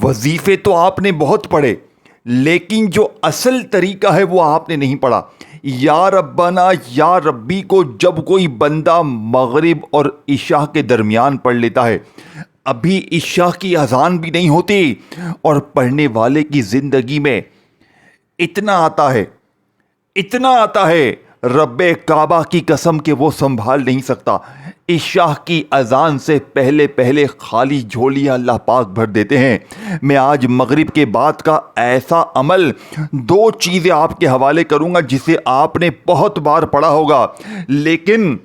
وظیفے تو آپ نے بہت پڑھے، لیکن جو اصل طریقہ ہے وہ آپ نے نہیں پڑھا۔ یا ربنا یا ربی کو جب کوئی بندہ مغرب اور عشاء کے درمیان پڑھ لیتا ہے، ابھی عشاء کی اذان بھی نہیں ہوتی، اور پڑھنے والے کی زندگی میں اتنا آتا ہے رب کعبہ کی قسم کہ وہ سنبھال نہیں سکتا۔ عشاء کی اذان سے پہلے پہلے خالی جھولیاں اللہ پاک بھر دیتے ہیں۔ میں آج مغرب کے بعد کا ایسا عمل، دو چیزیں آپ کے حوالے کروں گا جسے آپ نے بہت بار پڑھا ہوگا، لیکن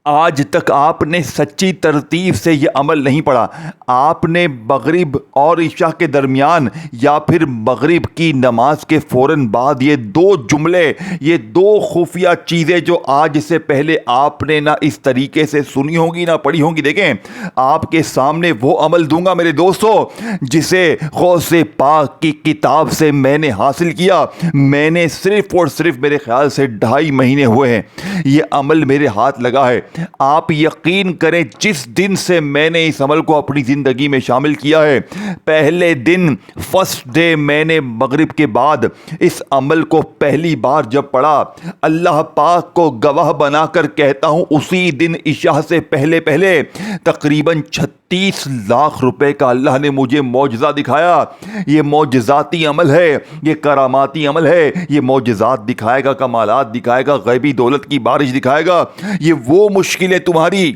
آج تک آپ نے سچی ترتیب سے یہ عمل نہیں پڑھا۔ آپ نے مغرب اور عشاء کے درمیان یا پھر مغرب کی نماز کے فوراً بعد یہ دو جملے، یہ دو خفیہ چیزیں جو آج سے پہلے آپ نے نہ اس طریقے سے سنی ہوں گی نہ پڑھی ہوں گی، دیکھیں آپ کے سامنے وہ عمل دوں گا میرے دوستو جسے غوث پاک کی کتاب سے میں نے حاصل کیا۔ میں نے صرف اور صرف میرے خیال سے 2.5 مہینے ہوئے ہیں یہ عمل میرے ہاتھ لگا ہے۔ آپ یقین کریں جس دن سے میں نے اس عمل کو اپنی زندگی میں شامل کیا ہے، پہلے دن فرسٹ ڈے میں نے مغرب کے بعد اس عمل کو پہلی بار جب پڑھا، اللہ پاک کو گواہ بنا کر کہتا ہوں اسی دن عشاء سے پہلے پہلے تقریباً 36 لاکھ روپے کا اللہ نے مجھے معجزہ دکھایا۔ یہ معجزاتی عمل ہے، یہ کراماتی عمل ہے، یہ معجزات دکھائے گا، کمالات دکھائے گا، غیبی دولت کی بارش دکھائے گا۔ یہ وہ مشکلیں تمہاری،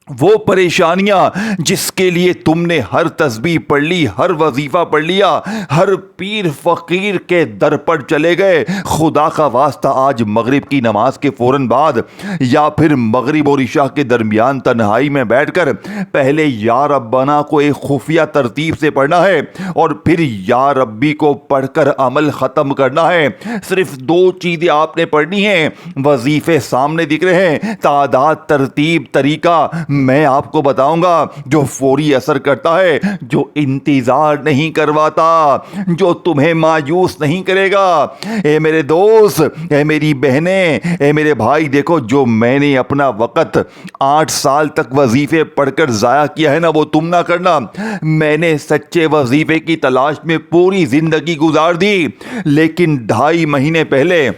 وہ پریشانیاں جس کے لیے تم نے ہر تسبیح پڑھ لی، ہر وظیفہ پڑھ لیا، ہر پیر فقیر کے در پر چلے گئے، خدا کا واسطہ آج مغرب کی نماز کے فوراً بعد یا پھر مغرب اور عشاء کے درمیان تنہائی میں بیٹھ کر پہلے یا ربنا کو ایک خفیہ ترتیب سے پڑھنا ہے اور پھر یا ربی کو پڑھ کر عمل ختم کرنا ہے۔ صرف 2 چیزیں آپ نے پڑھنی ہیں، وظیفے سامنے دکھ رہے ہیں، تعداد، ترتیب، طریقہ میں آپ کو بتاؤں گا جو فوری اثر کرتا ہے، جو انتظار نہیں کرواتا، جو تمہیں مایوس نہیں کرے گا۔ اے میرے دوست، اے میری بہنیں، اے میرے بھائی، دیکھو جو میں نے اپنا وقت 8 سال تک وظیفے پڑھ کر ضائع کیا ہے نا، وہ تم نہ کرنا۔ میں نے سچے وظیفے کی تلاش میں پوری زندگی گزار دی، لیکن 2.5 مہینے پہلے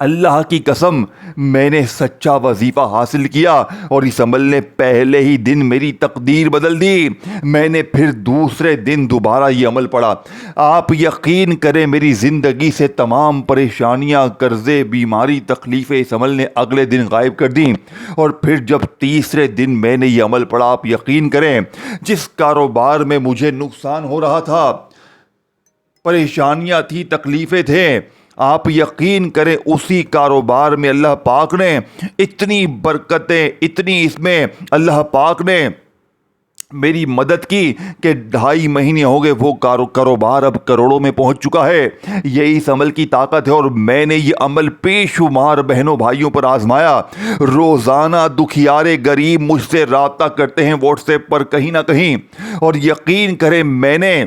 اللہ کی قسم میں نے سچا وظیفہ حاصل کیا اور اس عمل نے پہلے ہی دن میری تقدیر بدل دی۔ میں نے پھر دوسرے دن دوبارہ یہ عمل پڑھا۔ آپ یقین کریں میری زندگی سے تمام پریشانیاں، قرضے، بیماری، تکلیفیں اس عمل نے اگلے دن غائب کر دیں۔ اور پھر جب تیسرے دن میں نے یہ عمل پڑھا، آپ یقین کریں جس کاروبار میں مجھے نقصان ہو رہا تھا، پریشانیاں تھی، تکلیفیں تھے، آپ یقین کریں اسی کاروبار میں اللہ پاک نے اتنی برکتیں، اتنی اس میں اللہ پاک نے میری مدد کی کہ 2.5 مہینے ہو گئے وہ کاروبار اب کروڑوں میں پہنچ چکا ہے۔ یہی اس عمل کی طاقت ہے، اور میں نے یہ عمل بے شمار بہنوں بھائیوں پر آزمایا۔ روزانہ دکھیارے غریب مجھ سے رابطہ کرتے ہیں واٹس ایپ پر کہیں نہ کہیں، اور یقین کریں میں نے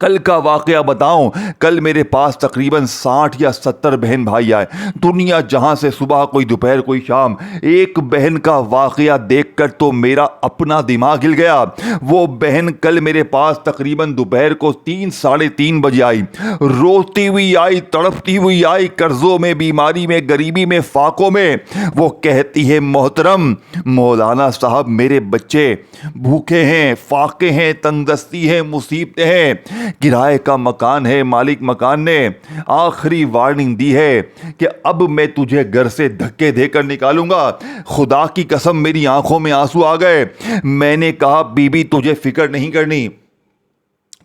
کل کا واقعہ بتاؤں، کل میرے پاس تقریباً 60 یا 70 بہن بھائی آئے، دنیا جہاں سے، صبح کوئی دوپہر کوئی شام۔ ایک بہن کا واقعہ دیکھ کر تو میرا اپنا دماغ ہل گیا۔ وہ بہن کل میرے پاس تقریباً دوپہر کو 3 ساڑھے 3 بجے آئی، روتی ہوئی آئی، تڑپتی ہوئی آئی، قرضوں میں، بیماری میں، غریبی میں، فاقوں میں۔ وہ کہتی ہے محترم مولانا صاحب میرے بچے بھوکے ہیں، فاقے ہیں، تنگ دستی ہے، مصیبتیں ہیں، کرائے کا مکان ہے، مالک مکان نے آخری وارننگ دی ہے کہ اب میں تجھے گھر سے دھکے دے کر نکالوں گا۔ خدا کی قسم میری آنکھوں میں آنسو آ گئے۔ میں نے کہا بی بی تجھے فکر نہیں کرنی،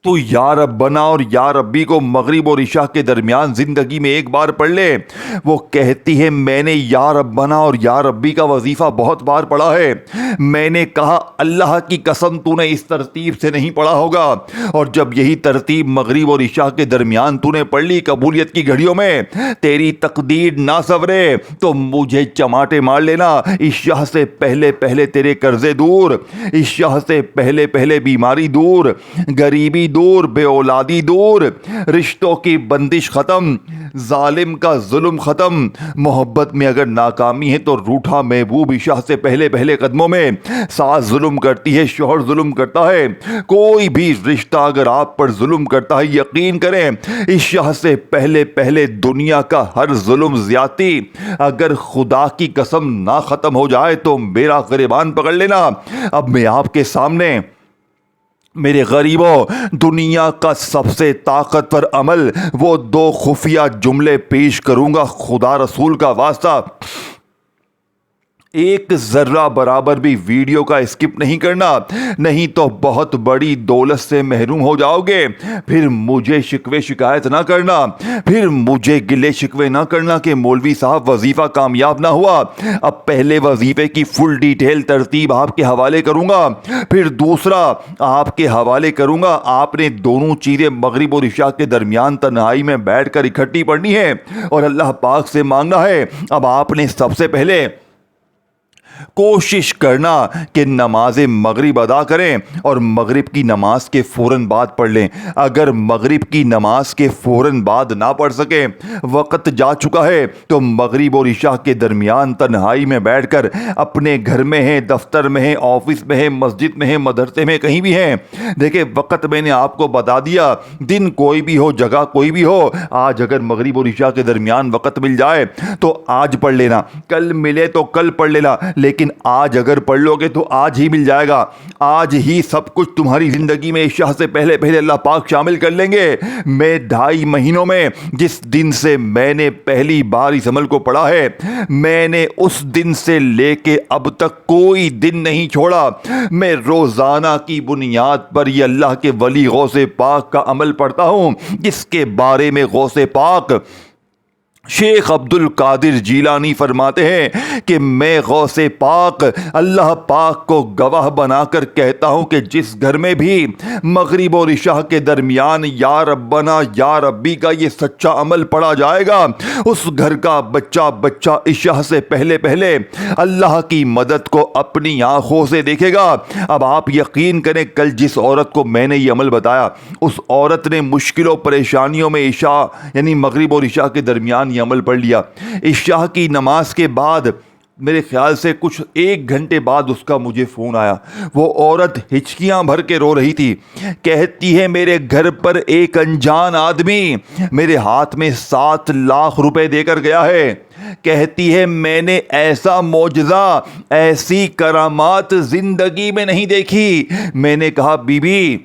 تو یا ربنا اور یا ربی کو مغرب اور عشاء کے درمیان زندگی میں ایک بار پڑھ لے۔ وہ کہتی ہے میں نے یا ربنا اور یا ربی کا وظیفہ بہت بار پڑھا ہے۔ میں نے کہا اللہ کی قسم تو نے اس ترتیب سے نہیں پڑھا ہوگا، اور جب یہی ترتیب مغرب اور عشاء کے درمیان تو نے پڑھ لی قبولیت کی گھڑیوں میں، تیری تقدیر نہ سورے تو مجھے چماٹے مار لینا۔ عشاء سے پہلے پہلے تیرے قرضے دور، عشاء سے پہلے پہلے بیماری دور، غریبی دور, بے اولادی دور, رشتوں کی بندش ختم, ظالم کا ظلم ختم. محبت میں اگر ناکامی ہے تو روٹھا محبوب عشاء سے پہلے پہلے قدموں میں. ساس ظلم کرتی ہے, شوہر ظلم کرتا ہے, کوئی بھی رشتہ اگر آپ پر ظلم کرتا ہے, یقین کریں عشاء سے پہلے پہلے دنیا کا ہر ظلم زیادتی اگر خدا کی قسم نہ ختم ہو جائے تو میرا گریبان پکڑ لینا. اب میں آپ کے سامنے میرے غریبوں دنیا کا سب سے طاقتور عمل وہ 2 خفیہ جملے پیش کروں گا. خدا رسول کا واسطہ ایک ذرہ برابر بھی ویڈیو کا اسکپ نہیں کرنا, نہیں تو بہت بڑی دولت سے محروم ہو جاؤ گے. پھر مجھے شکوے شکایت نہ کرنا, پھر مجھے گلے شکوے نہ کرنا کہ مولوی صاحب وظیفہ کامیاب نہ ہوا. اب پہلے وظیفے کی فل ڈیٹیل ترتیب آپ کے حوالے کروں گا, پھر دوسرا آپ کے حوالے کروں گا. آپ نے دونوں چیزیں مغرب اور عشاء کے درمیان تنہائی میں بیٹھ کر اکٹھی پڑھنی ہے اور اللہ پاک سے مانگنا ہے. اب آپ نے سب سے پہلے کوشش کرنا کہ نماز مغرب ادا کریں اور مغرب کی نماز کے فوراً بعد پڑھ لیں. اگر مغرب کی نماز کے فوراً بعد نہ پڑھ سکیں, وقت جا چکا ہے, تو مغرب اور عشاء کے درمیان تنہائی میں بیٹھ کر اپنے گھر میں ہیں, دفتر میں ہیں, آفس میں ہیں, مسجد میں ہیں, مدرسے میں, کہیں بھی ہیں. دیکھیں وقت میں نے آپ کو بتا دیا, دن کوئی بھی ہو, جگہ کوئی بھی ہو. آج اگر مغرب اور عشاء کے درمیان وقت مل جائے تو آج پڑھ لینا, کل ملے تو کل پڑھ لینا, لیکن آج اگر پڑھ لو گے تو آج ہی مل جائے گا. آج ہی سب کچھ تمہاری زندگی میں عشاء سے پہلے پہلے اللہ پاک شامل کر لیں گے. میں 2.5 مہینوں میں جس دن سے میں نے پہلی بار اس عمل کو پڑھا ہے, میں نے اس دن سے لے کے اب تک کوئی دن نہیں چھوڑا. میں روزانہ کی بنیاد پر یہ اللہ کے ولی غوث پاک کا عمل پڑھتا ہوں, جس کے بارے میں غوث پاک شیخ عبد القادر جیلانی فرماتے ہیں کہ میں غوث پاک اللہ پاک کو گواہ بنا کر کہتا ہوں کہ جس گھر میں بھی مغرب اور عشاء کے درمیان یا ربنا یا ربی کا یہ سچا عمل پڑھا جائے گا, اس گھر کا بچہ عشاء سے پہلے پہلے اللہ کی مدد کو اپنی آنکھوں سے دیکھے گا. اب آپ یقین کریں, کل جس عورت کو میں نے یہ عمل بتایا, اس عورت نے مشکلوں پریشانیوں میں عشاء یعنی مغرب اور عشاء کے درمیان یہ عمل پڑھ لیا. عشاء کی نماز کے بعد میرے خیال سے کچھ 1 گھنٹے بعد اس کا مجھے فون آیا. وہ عورت ہچکیاں بھر کے رو رہی تھی. کہتی ہے میرے گھر پر ایک انجان آدمی میرے ہاتھ میں 7 لاکھ روپے دے کر گیا ہے. کہتی ہے میں نے ایسا معجزہ, ایسی کرامات زندگی میں نہیں دیکھی. میں نے کہا بی بی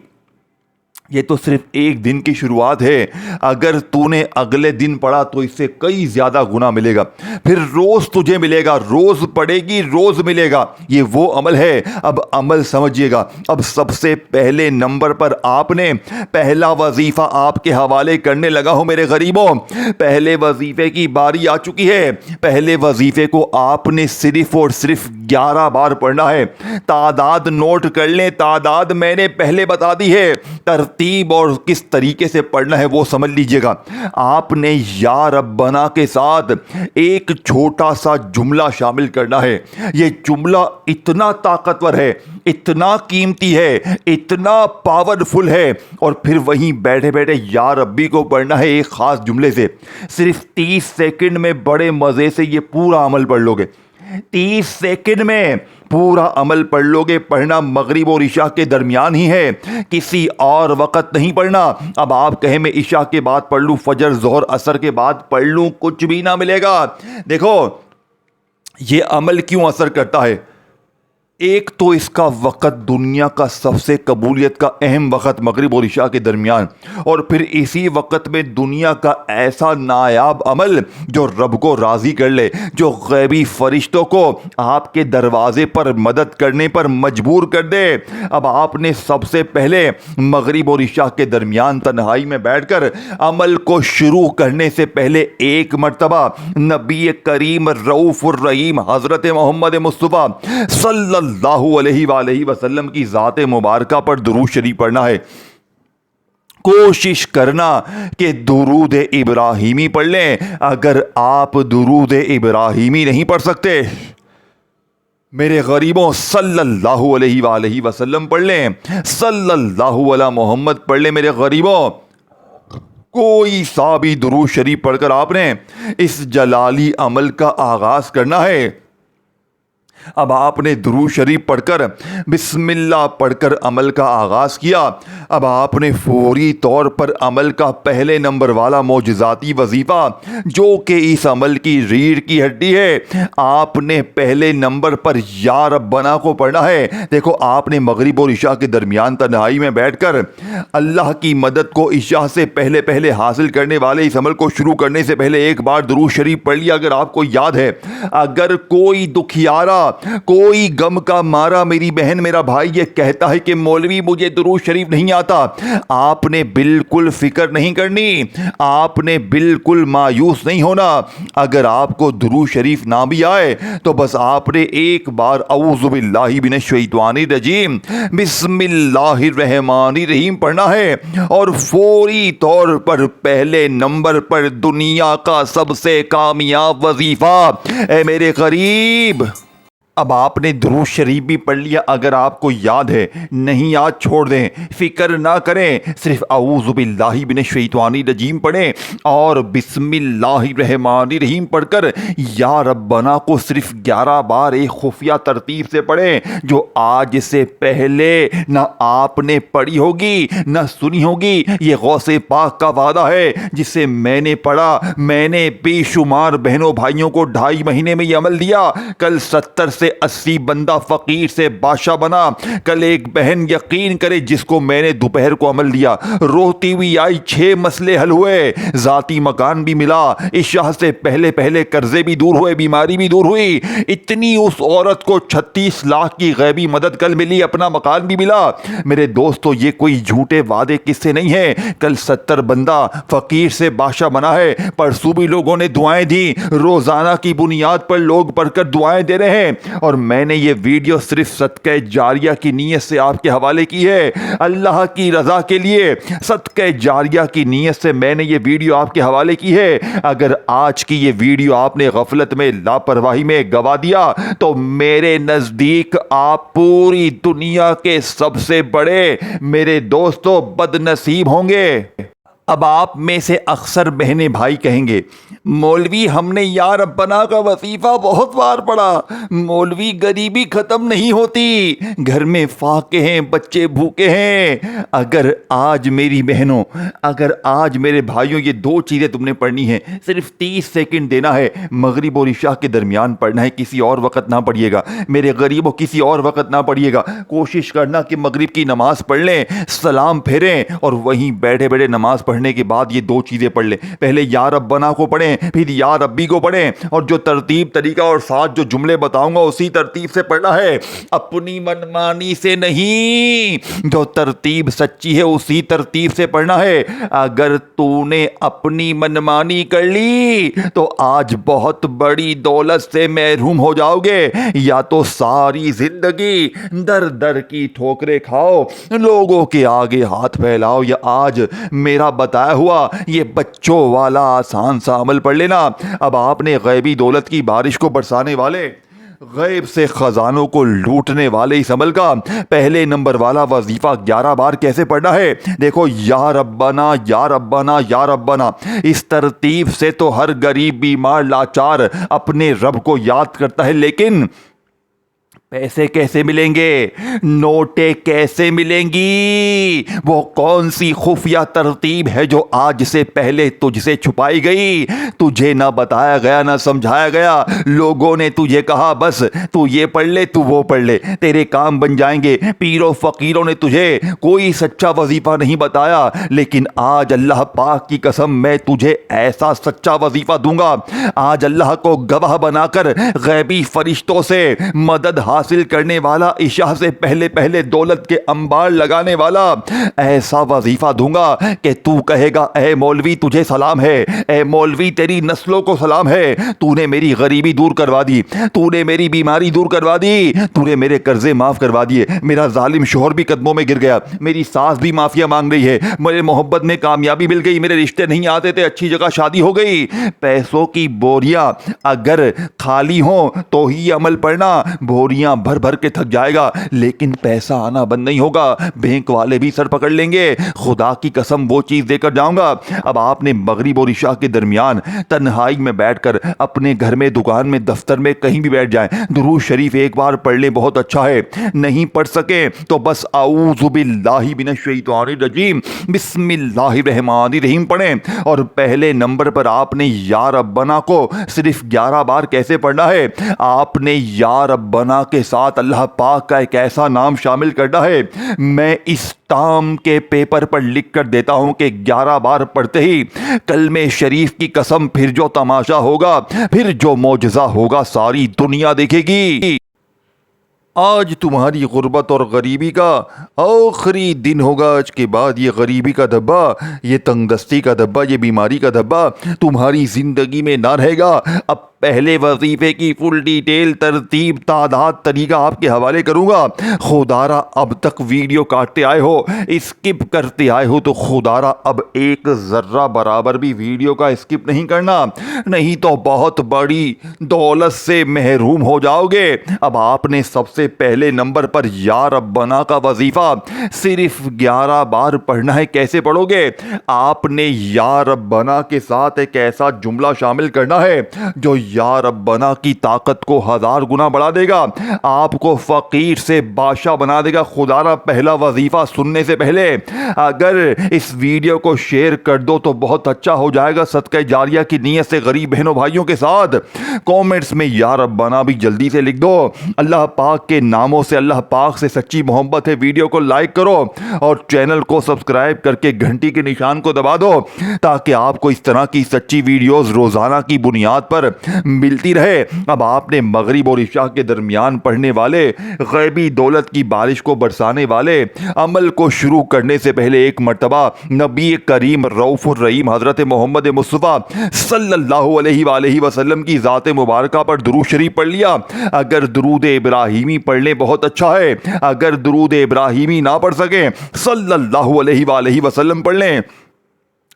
یہ تو صرف 1 دن کی شروعات ہے, اگر تو نے اگلے دن پڑھا تو اس سے کئی زیادہ گنا ملے گا. پھر روز تجھے ملے گا, روز پڑھے گی روز ملے گا. یہ وہ عمل ہے. اب عمل سمجھیے گا. اب سب سے پہلے نمبر پر آپ نے پہلا وظیفہ آپ کے حوالے کرنے لگا ہوں میرے غریبوں. پہلے وظیفے کی باری آ چکی ہے. پہلے وظیفے کو آپ نے صرف اور صرف 11 بار پڑھنا ہے. تعداد نوٹ کر لیں, تعداد میں نے پہلے بتا دی ہے, ترتیب اور کس طریقے سے پڑھنا ہے وہ سمجھ لیجئے گا. آپ نے یا ربنا کے ساتھ ایک چھوٹا سا جملہ شامل کرنا ہے. یہ جملہ اتنا طاقتور ہے, اتنا قیمتی ہے, اتنا پاورفل ہے, اور پھر وہیں بیٹھے بیٹھے یا ربی کو پڑھنا ہے ایک خاص جملے سے. صرف 30 سیکنڈ میں بڑے مزے سے یہ پورا عمل پڑھ لو گے. 30 سیکنڈ میں پورا عمل پڑھ لو گے. پڑھنا مغرب اور عشاء کے درمیان ہی ہے, کسی اور وقت نہیں پڑھنا. اب آپ کہیں میں عشاء کے بعد پڑھ لوں, فجر ظہر عصر کے بعد پڑھ لوں, کچھ بھی نہ ملے گا. دیکھو یہ عمل کیوں اثر کرتا ہے. ایک تو اس کا وقت دنیا کا سب سے قبولیت کا اہم وقت مغرب اور عشاء کے درمیان, اور پھر اسی وقت میں دنیا کا ایسا نایاب عمل جو رب کو راضی کر لے, جو غیبی فرشتوں کو آپ کے دروازے پر مدد کرنے پر مجبور کر دے. اب آپ نے سب سے پہلے مغرب اور عشاء کے درمیان تنہائی میں بیٹھ کر عمل کو شروع کرنے سے پہلے ایک مرتبہ نبی کریم رؤوف الرحیم حضرت محمد مصطفیٰ صلی اللہ علیہ وآلہ وسلم کی ذات مبارکہ پر درود شریف پڑھنا ہے. کوشش کرنا کہ درود ابراہیمی پڑھ لیں. اگر آپ درود ابراہیمی نہیں پڑھ سکتے میرے غریبوں صلی اللہ علیہ وآلہ وسلم پڑھ لیں، صلی اللہ علی محمد پڑھ لیں میرے غریبوں۔ کوئی سا بھی درود شریف پڑھ کر آپ نے اس جلالی عمل کا آغاز کرنا ہے۔ اب آپ نے درود شریف پڑھ کر بسم اللہ پڑھ کر عمل کا آغاز کیا۔ اب آپ نے فوری طور پر عمل کا پہلے نمبر والا معجزاتی وظیفہ جو کہ اس عمل کی ریڑھ کی ہڈی ہے، آپ نے پہلے نمبر پر یا ربنا کو پڑھنا ہے۔ دیکھو آپ نے مغرب اور عشاء کے درمیان تنہائی میں بیٹھ کر اللہ کی مدد کو عشاء سے پہلے پہلے حاصل کرنے والے اس عمل کو شروع کرنے سے پہلے ایک بار درود شریف پڑھ لیا اگر آپ کو یاد ہے۔ اگر کوئی دکھیارا، کوئی غم کا مارا میری بہن میرا بھائی یہ کہتا ہے کہ مولوی مجھے درود شریف نہیں آتا، آپ نے بالکل فکر نہیں کرنی، آپ نے بالکل مایوس نہیں ہونا۔ اگر آپ کو درود شریف نہ بھی آئے تو بس آپ نے ایک بار اعوذ باللہ من الشیطان الرجیم بسم اللہ الرحمن الرحیم پڑھنا ہے، اور فوری طور پر پہلے نمبر پر دنیا کا سب سے کامیاب وظیفہ اے میرے غریب۔ اب آپ نے درود شریف بھی پڑھ لیا، اگر آپ کو یاد ہے، نہیں یاد چھوڑ دیں، فکر نہ کریں، صرف اعوذ باللہ من الشیطان الرجیم پڑھیں اور بسم اللہ الرحمن الرحیم پڑھ کر یا ربنا کو صرف 11 بار ایک خفیہ ترتیب سے پڑھیں جو آج سے پہلے نہ آپ نے پڑھی ہوگی نہ سنی ہوگی۔ یہ غوث پاک کا وعدہ ہے جسے میں نے پڑھا، میں نے بے شمار بہنوں بھائیوں کو 2.5 مہینے میں یہ عمل دیا۔ کل 70 سے 80 بندہ فقیر سے بادشاہ بنا۔ کل ایک بہن یقین کرے جس کو میں نے دوپہر کو عمل دیا، روتی ہوئی آئی، 6 مسئلے حل ہوئے، ذاتی مکان بھی ملا، عشاء سے پہلے پہلے قرضے بھی دور ہوئے، بیماری بھی دور ہوئی۔ اتنی اس عورت کو 36 لاکھ کی غیبی مدد کل ملی، اپنا مکان بھی ملا۔ میرے دوستو یہ کوئی جھوٹے وعدے قصے نہیں ہیں۔ کل 70 بندہ فقیر سے بادشاہ بنا ہے، پرسوں بھی لوگوں نے دعائیں دی، روزانہ کی بنیاد پر لوگ بڑھ کر دعائیں دے رہے ہیں، اور میں نے یہ ویڈیو صرف صدقہ جاریہ کی نیت سے آپ کے حوالے کی ہے، اللہ کی رضا کے لیے صدقہ جاریہ کی نیت سے میں نے یہ ویڈیو آپ کے حوالے کی ہے۔ اگر آج کی یہ ویڈیو آپ نے غفلت میں، لاپرواہی میں گوا دیا تو میرے نزدیک آپ پوری دنیا کے سب سے بڑے میرے دوستو بد نصیب ہوں گے۔ اب آپ میں سے اکثر بہنیں بھائی کہیں گے مولوی ہم نے یا ربنا کا وظیفہ بہت بار پڑھا، مولوی غریبی ختم نہیں ہوتی، گھر میں فاقے ہیں، بچے بھوکے ہیں۔ اگر آج میری بہنوں، اگر آج میرے بھائیوں یہ 2 چیزیں تم نے پڑھنی ہیں، صرف 30 سیکنڈ دینا ہے، مغرب اور عشاء کے درمیان پڑھنا ہے، کسی اور وقت نہ پڑھیے گا میرے غریبوں، کسی اور وقت نہ پڑھیے گا۔ کوشش کرنا کہ مغرب کی نماز پڑھ لیں، سلام پھیریں اور وہیں بیٹھے بیٹھے نماز پڑھنے کے بعد یہ 2 چیزیں پڑھ لیں۔ پہلے یا ربنا کو پڑھیں، پھر یا ربی کو پڑھیں، اور جو ترتیب طریقہ اور ساتھ جو جملے بتاؤں گا اسی ترتیب سے پڑھنا ہے، اپنی منمانی سے نہیں، جو ترتیب سچی ہے اسی ترتیب سے پڑھنا ہے۔ اگر تو نے اپنی منمانی کر لی تو آج بہت بڑی دولت سے محروم ہو جاؤ گے، یا تو ساری زندگی در در کی ٹھوکریں کھاؤ، لوگوں کے آگے ہاتھ پھیلاؤ، یا آج میرا بتایا ہوا یہ بچوں والا آسان سا عمل پڑھ لینا۔ اب آپ نے غیبی دولت کی بارش کو برسانے والے، غیب سے خزانوں کو لوٹنے والے اس عمل کا پہلے نمبر والا وظیفہ 11 بار کیسے پڑھنا ہے؟ دیکھو یا ربنا یا ربنا یا ربنا، اس ترتیب سے تو ہر غریب بیمار لاچار اپنے رب کو یاد کرتا ہے، لیکن پیسے کیسے ملیں گے؟ نوٹیں کیسے ملیں گی؟ وہ کون سی خفیہ ترتیب ہے جو آج سے پہلے تجھ سے چھپائی گئی؟ تجھے نہ بتایا گیا نہ سمجھایا گیا، لوگوں نے تجھے کہا بس تو یہ پڑھ لے تو وہ پڑھ لے تیرے کام بن جائیں گے، پیروں فقیروں نے تجھے کوئی سچا وظیفہ نہیں بتایا، لیکن آج اللہ پاک کی قسم میں تجھے ایسا سچا وظیفہ دوں گا، آج اللہ کو گواہ بنا کر غیبی فرشتوں سے مدد حاصل کرنے والا، عشاء سے پہلے پہلے دولت کے انبار لگانے والا ایسا وظیفہ دوں گا کہ تو کہے گا اے مولوی تجھے سلام ہے، اے مولوی تیری نسلوں کو سلام ہے، تو نے میری غریبی دور کروا دی، تو نے میری بیماری دور کروا دی، تو نے میرے قرضے معاف کروا دیے، میرا ظالم شوہر بھی قدموں میں گر گیا، میری ساس بھی معافیا مانگ رہی ہے، میرے محبت میں کامیابی مل گئی، میرے رشتے نہیں آتے تھے اچھی جگہ شادی ہو گئی۔ پیسوں کی بوریاں اگر خالی ہوں تو ہی عمل پڑھنا، بوریاں بھر بھر کے تھک جائے گا لیکن پیسہ آنا بند نہیں ہوگا، بینک والے بھی سر پکڑ لیں گے، خدا کی قسم وہ چیز دے کر جاؤں گا۔ اب آپ نے مغرب اور عشاء کے درمیان تنہائی میں بیٹھ کر اپنے گھر میں، دکان میں، دفتر میں، کہیں بھی بیٹھ جائیں، درود شریف ایک بار پڑھ لیں، بہت اچھا ہے۔ نہیں پڑھ سکیں تو بس اعوذ باللہ من الشیطان الرجیم بسم اللہ الرحمن الرحیم پڑھیں، اور پہلے نمبر پر آپ نے یا ربنا کو صرف 11 بار کیسے پڑھنا ہے؟ آپ نے یا ربنا کے ساتھ اللہ پاک کا ایک ایسا نام شامل کرنا ہے، میں اس تام کے پیپر پر لکھ کر دیتا ہوں کہ 11 بار پڑھتے ہی کلمہ شریف کی قسم پھر جو تماشا ہوگا، پھر جو معجزہ ہوگا ساری دنیا دیکھے گی۔ آج تمہاری غربت اور غریبی کا آخری دن ہوگا، آج کے بعد یہ غریبی کا دھبا، یہ تنگ دستی کا دھبا، یہ بیماری کا دھبا تمہاری زندگی میں نہ رہے گا۔ اب پہلے وظیفے کی فل ڈیٹیل، ترتیب، تعداد، طریقہ آپ کے حوالے کروں گا۔ خدارا اب تک ویڈیو کاٹتے آئے ہو، اسکپ کرتے آئے ہو تو خدارا اب ایک ذرہ برابر بھی ویڈیو کا اسکپ نہیں کرنا، نہیں تو بہت بڑی دولت سے محروم ہو جاؤ گے۔ اب آپ نے سب سے پہلے نمبر پر یا ربنا کا وظیفہ صرف 11 بار پڑھنا ہے۔ کیسے پڑھو گے؟ آپ نے یا ربنا کے ساتھ ایک ایسا جملہ شامل کرنا ہے جو یا ربنا کی طاقت کو 1000 گنا بڑھا دے گا، آپ کو فقیر سے بادشاہ بنا دے گا۔ خدا را پہلا وظیفہ سننے سے پہلے اگر اس ویڈیو کو شیئر کر دو تو بہت اچھا ہو جائے گا، صدقہ جاریہ کی نیت سے غریب بہنوں بھائیوں کے ساتھ۔ کومنٹس میں یا ربنا بھی جلدی سے لکھ دو۔ اللہ پاک کے ناموں سے، اللہ پاک سے سچی محبت ہے۔ ویڈیو کو لائک کرو اور چینل کو سبسکرائب کر کے گھنٹی کے نشان کو دبا دو تاکہ آپ کو اس طرح کی سچی ویڈیوز روزانہ کی بنیاد پر ملتی رہے۔ اب آپ نے مغرب اور عشاء کے درمیان پڑھنے والے غیبی دولت کی بارش کو برسانے والے عمل کو شروع کرنے سے پہلے ایک مرتبہ نبی کریم رؤوف الرحیم حضرت محمد مصطفیٰ صلی اللہ علیہ وآلہ وسلم کی ذات مبارکہ پر درود شریف پڑھ لیا۔ اگر درود ابراہیمی پڑھ لیں بہت اچھا ہے، اگر درود ابراہیمی نہ پڑھ سکیں صلی اللہ علیہ وآلہ وسلم پڑھ لیں،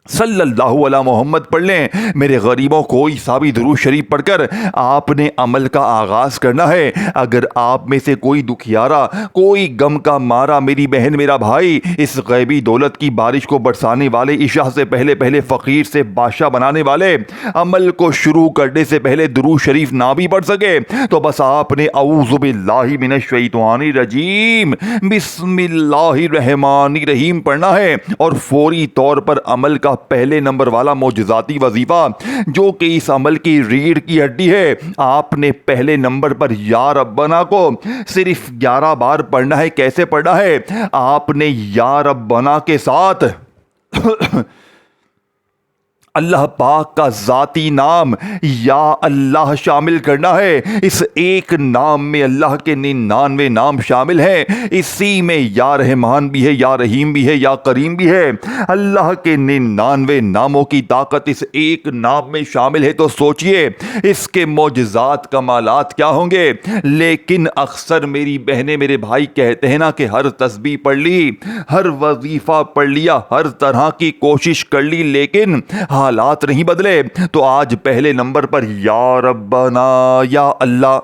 صلی اللہ علیہ محمد پڑھ لیں۔ میرے غریبوں کوئی سا بھی درود شریف پڑھ کر آپ نے عمل کا آغاز کرنا ہے۔ اگر آپ میں سے کوئی دکھیارا، کوئی غم کا مارا میری بہن، میرا بھائی اس غیبی دولت کی بارش کو برسانے والے، عشاء سے پہلے پہلے فقیر سے بادشاہ بنانے والے عمل کو شروع کرنے سے پہلے درود شریف نہ بھی پڑھ سکے تو بس آپ نے اعوذ باللہ من الشیطان الرجیم بسم اللہ الرحمن الرحیم پڑھنا ہے، اور فوری طور پر عمل کا پہلے نمبر والا معجزاتی وظیفہ جو کہ اس عمل کی ریڑھ کی ہڈی ہے، آپ نے پہلے نمبر پر یا ربنا کو صرف 11 بار پڑھنا ہے۔ کیسے پڑھنا ہے؟ آپ نے یا ربنا کے ساتھ اللہ پاک کا ذاتی نام یا اللہ شامل کرنا ہے۔ اس ایک نام میں اللہ کے 99 نام شامل ہیں، اسی میں یا رحمان بھی ہے، یا رحیم بھی ہے، یا کریم بھی ہے۔ اللہ کے 99 ناموں کی طاقت اس ایک نام میں شامل ہے، تو سوچئے اس کے معجزات کمالات کیا ہوں گے۔ لیکن اکثر میری بہنیں، میرے بھائی کہتے ہیں نا کہ ہر تسبیح پڑھ لی، ہر وظیفہ پڑھ لیا، ہر طرح کی کوشش کر لی لیکن حالات نہیں بدلے۔ تو آج پہلے نمبر پر یا ربنا، یا اللہ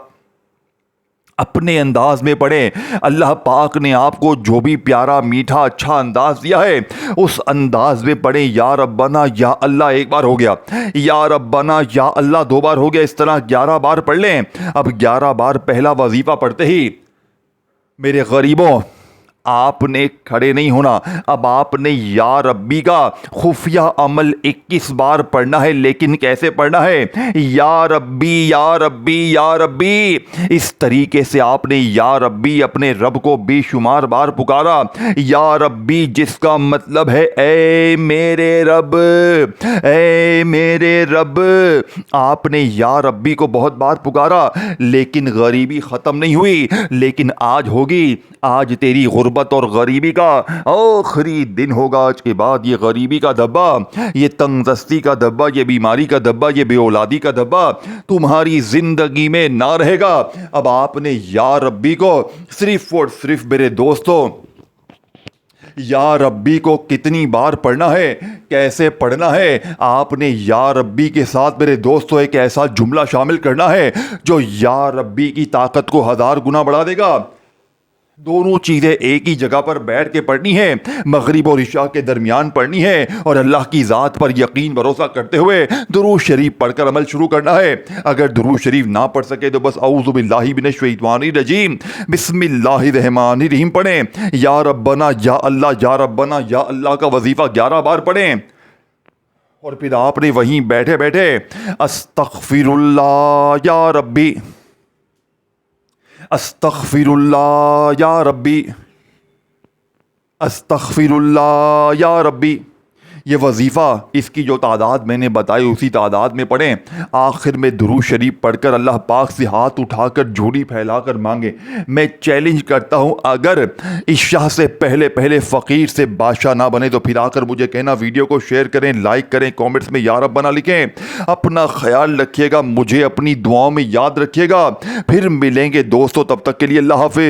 اپنے انداز میں پڑھیں۔ اللہ پاک نے آپ کو جو بھی پیارا، میٹھا، اچھا انداز دیا ہے اس انداز میں پڑھیں۔ یا ربنا یا اللہ ایک بار ہو گیا، یا ربنا یا اللہ 2 بار ہو گیا، اس طرح 11 بار پڑھ لیں۔ اب 11 بار پہلا وظیفہ پڑھتے ہی میرے غریبوں آپ نے کھڑے نہیں ہونا، اب آپ نے یا ربی کا خفیہ عمل 21 بار پڑھنا ہے، لیکن کیسے پڑھنا ہے؟ یا ربی یا ربی یا ربی، اس طریقے سے آپ نے یا ربی اپنے رب کو بے شمار بار پکارا۔ یا ربی جس کا مطلب ہے اے میرے رب، اے میرے رب۔ آپ نے یا ربی کو بہت بار پکارا، لیکن غریبی ختم نہیں ہوئی، لیکن آج ہوگی۔ آج تیری غربت اور غریبی کا آخری دن ہوگا۔ آج کے بعد یہ غریبی کا دھبا، یہ تنگ دستی کا دھبا، یہ بیماری کا دھبا، یہ بے اولادی کا دھبا تمہاری زندگی میں نہ رہے گا۔ اب آپ نے یا ربی کو صرف اور صرف میرے دوستوں، یا ربی کو کتنی بار پڑھنا ہے، کیسے پڑھنا ہے؟ آپ نے یا ربی کے ساتھ میرے دوستوں ایک ایسا جملہ شامل کرنا ہے جو یا ربی کی طاقت کو 1000 گنا بڑھا دے گا۔ دونوں چیزیں ایک ہی جگہ پر بیٹھ کے پڑھنی ہے، مغرب اور عشاء کے درمیان پڑھنی ہے، اور اللہ کی ذات پر یقین بھروسہ کرتے ہوئے درود شریف پڑھ کر عمل شروع کرنا ہے۔ اگر درود شریف نہ پڑھ سکے تو بس اعوذ باللہ من الشیطان الرجیم بسم اللہ الرحمن الرحیم پڑھیں۔ یا ربنا یا اللہ یا ربنا یا اللہ کا وظیفہ 11 بار پڑھیں، اور پھر آپ نے وہیں بیٹھے بیٹھے استغفر اللہ یا ربی، استغفر اللہ یا ربی، استغفر اللہ یا ربی، یہ وظیفہ اس کی جو تعداد میں نے بتائی اسی تعداد میں پڑھیں۔ آخر میں درود شریف پڑھ کر اللہ پاک سے ہاتھ اٹھا کر جھولی پھیلا کر مانگیں۔ میں چیلنج کرتا ہوں، اگر عشاء سے پہلے پہلے فقیر سے بادشاہ نہ بنے تو پھر آ کر مجھے کہنا، ویڈیو کو شیئر کریں، لائک کریں، کامنٹس میں یا ربنا لکھیں۔ اپنا خیال رکھیے گا، مجھے اپنی دعاؤں میں یاد رکھیے گا۔ پھر ملیں گے دوستوں، تب تک کے لیے اللہ حافظ۔